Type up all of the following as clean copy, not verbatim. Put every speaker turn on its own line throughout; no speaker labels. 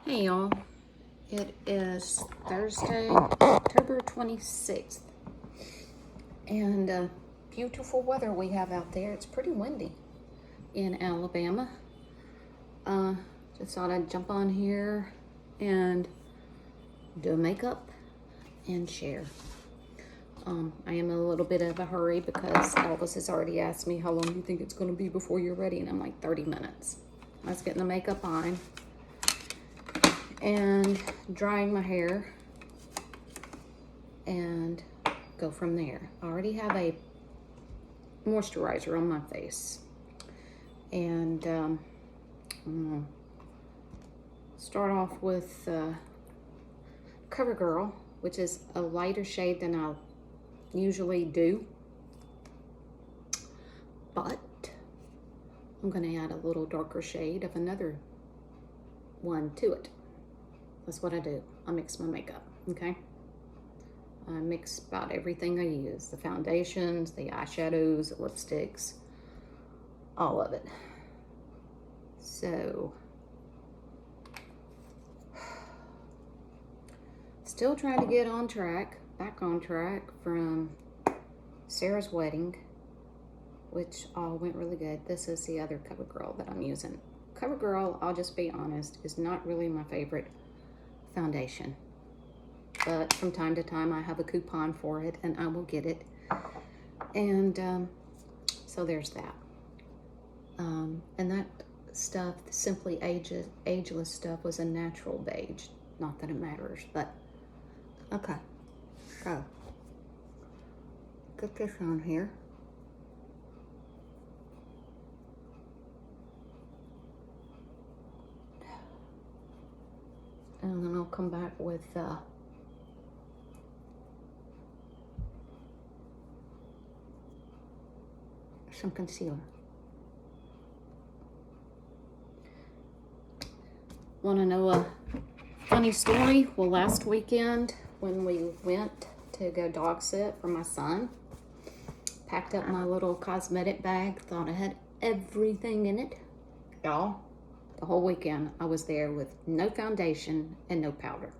Hey y'all, it is Thursday, October 26th, and beautiful weather we have out there. It's pretty windy in Alabama. Just thought I'd jump on here and do a makeup and share. I am in a little bit of a hurry because Elvis has already asked me how long do you think it's going to be before you're ready, and I'm like 30 minutes. I was getting the makeup on and drying my hair and go from there. I already have a moisturizer on my face, and I'm gonna start off with CoverGirl, which is a lighter shade than I usually do, but I'm gonna add a little darker shade of another one to it. That's what I do. I mix my makeup, okay? I mix about everything I use. The foundations, the eyeshadows, the lipsticks, all of it. So, still trying to get back on track from Sarah's wedding, which all went really good. This is the other CoverGirl that I'm using. CoverGirl, I'll just be honest, is not really my favorite foundation, but from time to time I have a coupon for it and I will get it, and so there's that. And that stuff, Simply Ageless stuff, was a natural beige. Not that it matters, but okay. So get this on here. And then I'll come back with some concealer. Want to know a funny story? Well, last weekend when we went to go dog sit for my son, packed up my little cosmetic bag, thought I had everything in it. Y'all, the whole weekend I was there with no foundation and no powder.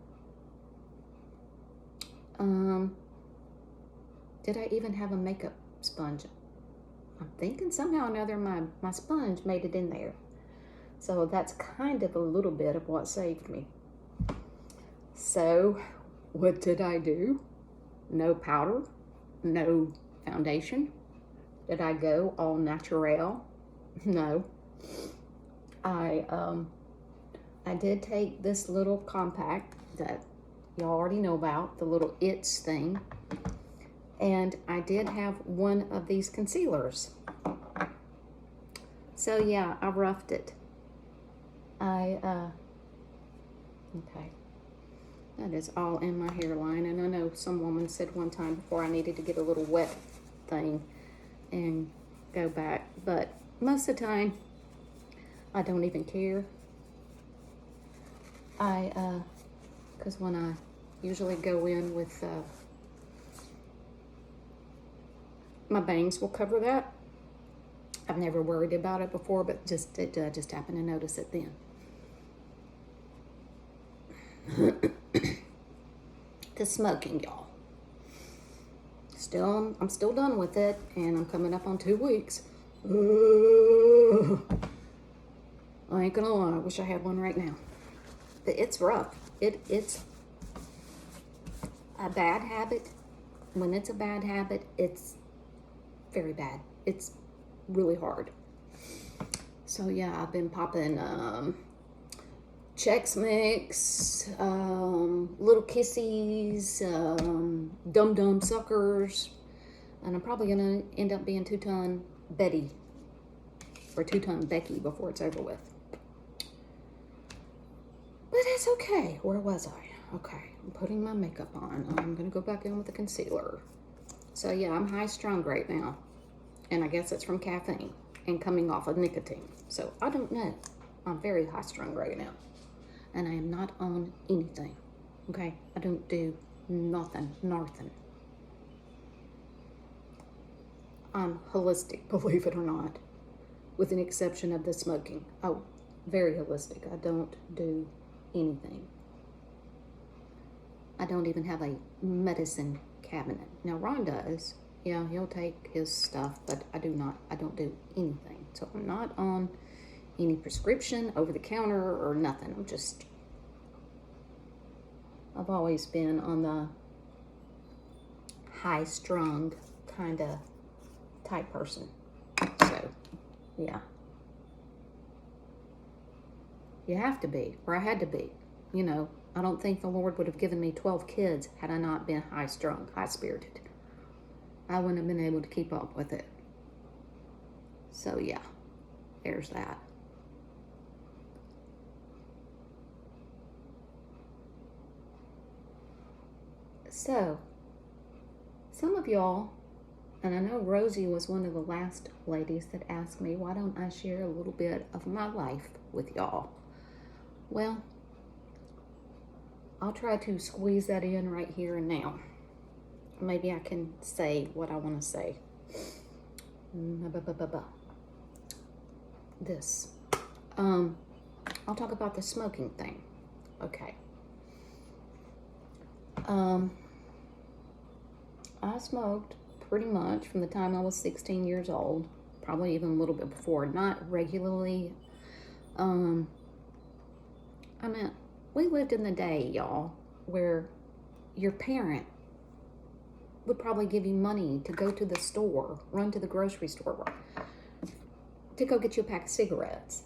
Did I even have a makeup sponge? I'm thinking somehow or another my sponge made it in there. So that's kind of a little bit of what saved me. So what did I do? No powder, no foundation. Did I go all natural? No. I did take this little compact that y'all already know about, the little It's thing, and I did have one of these concealers. So yeah, I roughed it. Okay. That is all in my hairline, and I know some woman said one time before I needed to get a little wet thing and go back, but most of the time I don't even care. Because when I usually go in with my bangs will cover that. I've never worried about it before, but just happened to notice it then. The smoking, y'all. I'm still done with it, and I'm coming up on 2 weeks. I ain't gonna lie, I wish I had one right now. It's rough. It's a bad habit. When it's a bad habit, it's very bad. It's really hard. So yeah, I've been popping Chex Mix, Little Kissies, Dum Dum Suckers, and I'm probably gonna end up being Two-Ton Betty or Two-Ton Becky before it's over with. But it's okay. Where was I? Okay, I'm putting my makeup on. I'm gonna go back in with the concealer. So yeah, I'm high strung right now, and I guess it's from caffeine and coming off of nicotine. So I don't know. I'm very high strung right now, and I am not on anything. Okay, I don't do nothing. I'm holistic, believe it or not, with an exception of the smoking. Oh, very holistic. I don't do anything. I don't even have a medicine cabinet. Now Ron does. Yeah, he'll take his stuff, but I don't do anything. So I'm not on any prescription, over the counter, or nothing. I've always been on the high strung kind of type person. So, yeah. You have to be, or I had to be. You know, I don't think the Lord would have given me 12 kids had I not been high strung, high spirited. I wouldn't have been able to keep up with it. So, yeah, there's that. So, some of y'all, and I know Rosie was one of the last ladies that asked me, why don't I share a little bit of my life with y'all? Well, I'll try to squeeze that in right here and now. Maybe I can say what I want to say. This. I'll talk about the smoking thing. Okay. I smoked pretty much from the time I was 16 years old, probably even a little bit before, not regularly. I mean, we lived in the day, y'all, where your parent would probably give you money to go to the store, run to the grocery store, to go get you a pack of cigarettes.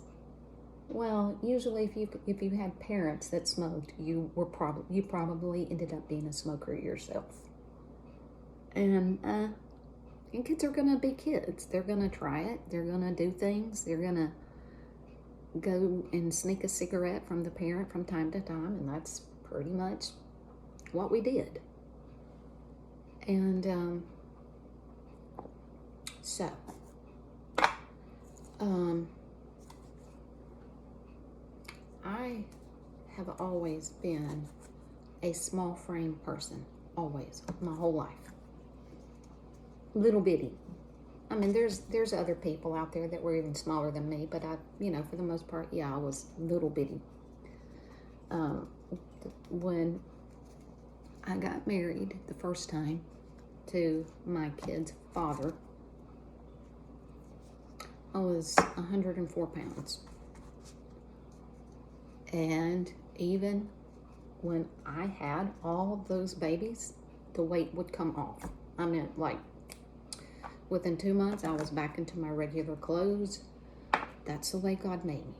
Well, usually if you had parents that smoked, you probably ended up being a smoker yourself. And kids are gonna be kids. They're gonna try it. They're gonna do things. They're gonna go and sneak a cigarette from the parent from time to time, and that's pretty much what we did. And I have always been a small frame person, always, my whole life. Little bitty. I mean, there's other people out there that were even smaller than me, but I, for the most part, yeah, I was little bitty. When I got married the first time to my kid's father, I was 104 pounds. And even when I had all those babies, the weight would come off. I mean, like, within 2 months, I was back into my regular clothes. That's the way God made me.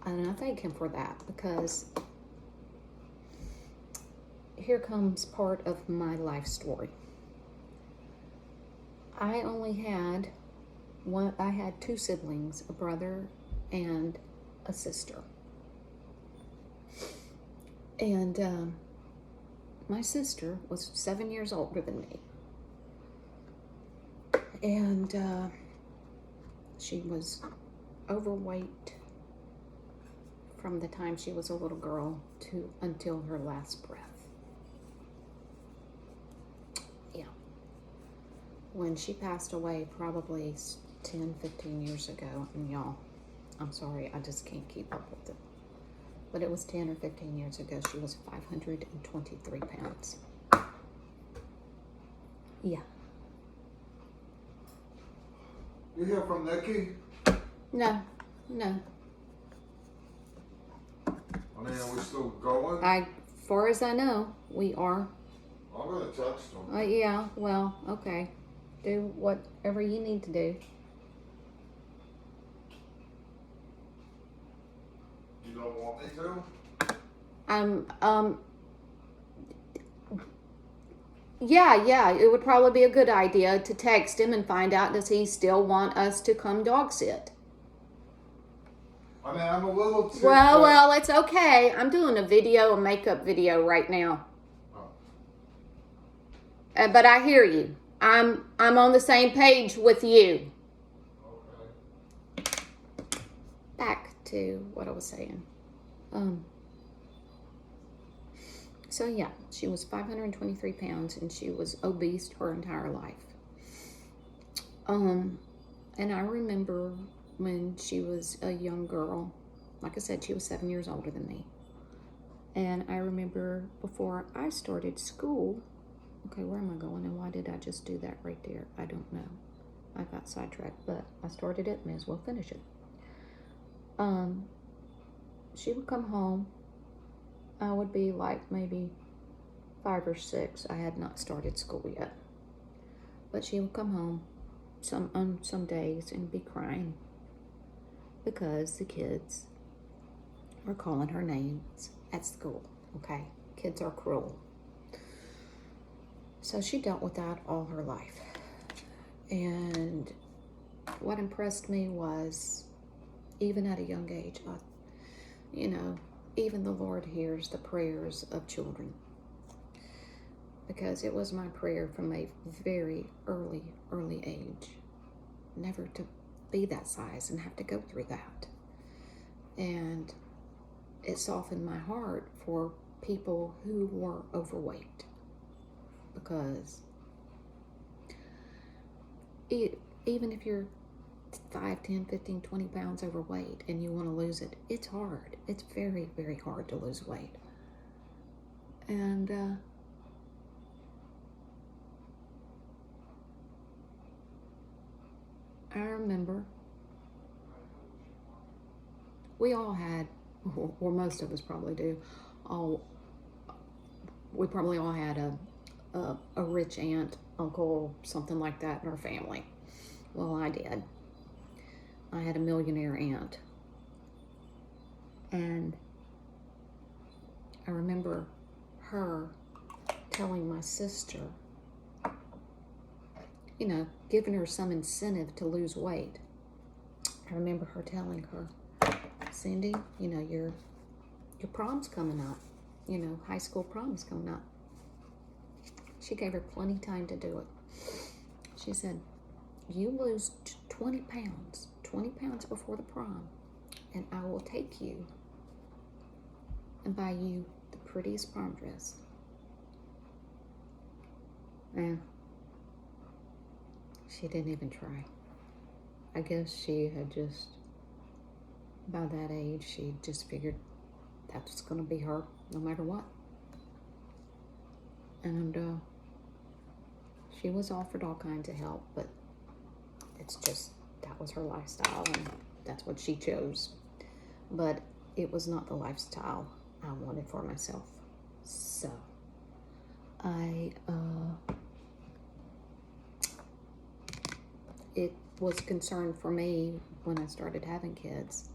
And I thank Him for that, because here comes part of my life story. I had 2 siblings, a brother and a sister. And my sister was 7 years older than me. And she was overweight from the time she was a little girl until her last breath. Yeah. When she passed away, probably 10, 15 years ago, and y'all, I'm sorry, I just can't keep up with it. But it was 10 or 15 years ago. She was 523 pounds. Yeah.
You hear from Nikki?
No.
I mean, are we still going?
Far as I know, we are.
I'm gonna text him.
Yeah, well, okay. Do whatever you need to do.
You don't want me to?
Yeah, it would probably be a good idea to text him and find out, does he still want us to come dog sit?
I mean, I'm a little ticked.
Well, it's okay. I'm doing a makeup video right now.
Oh.
But I hear you. I'm on the same page with you.
Okay.
Back to what I was saying. So yeah, she was 523 pounds and she was obese her entire life. And I remember when she was a young girl, Like I said, she was 7 years older than me. And I remember before I started school, okay, where am I going and why did I just do that right there? I don't know. I got sidetracked, but I started it, may as well finish it. She would come home. I would be like maybe 5 or 6. I had not started school yet. But she would come home on some days and be crying because the kids were calling her names at school, okay? Kids are cruel. So she dealt with that all her life. And what impressed me was, even at a young age, even the Lord hears the prayers of children. Because it was my prayer from a very early age, never to be that size and have to go through that. And it softened my heart for people who were overweight, because even if you're 5, 10, 15, 20 pounds overweight and you want to lose it, it's hard. It's very, very hard to lose weight. And I remember we all had, or most of us probably do, we probably all had a rich aunt, uncle, something like that in our family. Well, I did. I had a millionaire aunt. And I remember her telling my sister, giving her some incentive to lose weight. I remember her telling her, Cindy, your prom's coming up. High school prom is coming up. She gave her plenty of time to do it. She said, you lose 20 pounds before the prom, and I will take you and buy you the prettiest prom dress. And she didn't even try. I guess she had just, by that age, she just figured that was going to be her no matter what. And she was offered all kinds of help, but it's just, that was her lifestyle and that's what she chose. But it was not the lifestyle I wanted for myself. So it was a concern for me when I started having kids,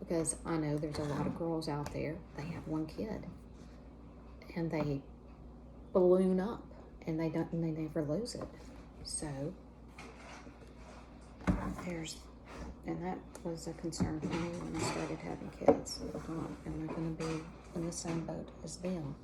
because I know there's a lot of girls out there, they have one kid and they balloon up and they never lose it. So and that was a concern for me when I started having kids. Am I going to be in the same boat as them?